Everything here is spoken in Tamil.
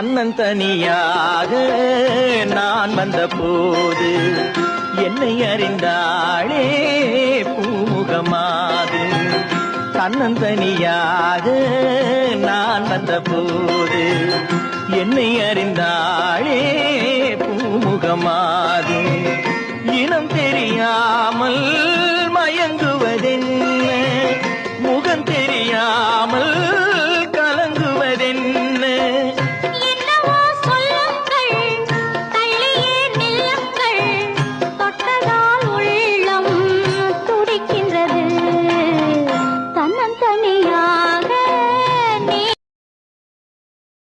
தன்னந்தனியாக நான் வந்த போது என்னை அறிந்தாளே பூமுகமாது. தன்னந்தனியாக நான் வந்த போது என்னை அறிந்தாளே பூமுகமாது. இனம் தெரியாமல்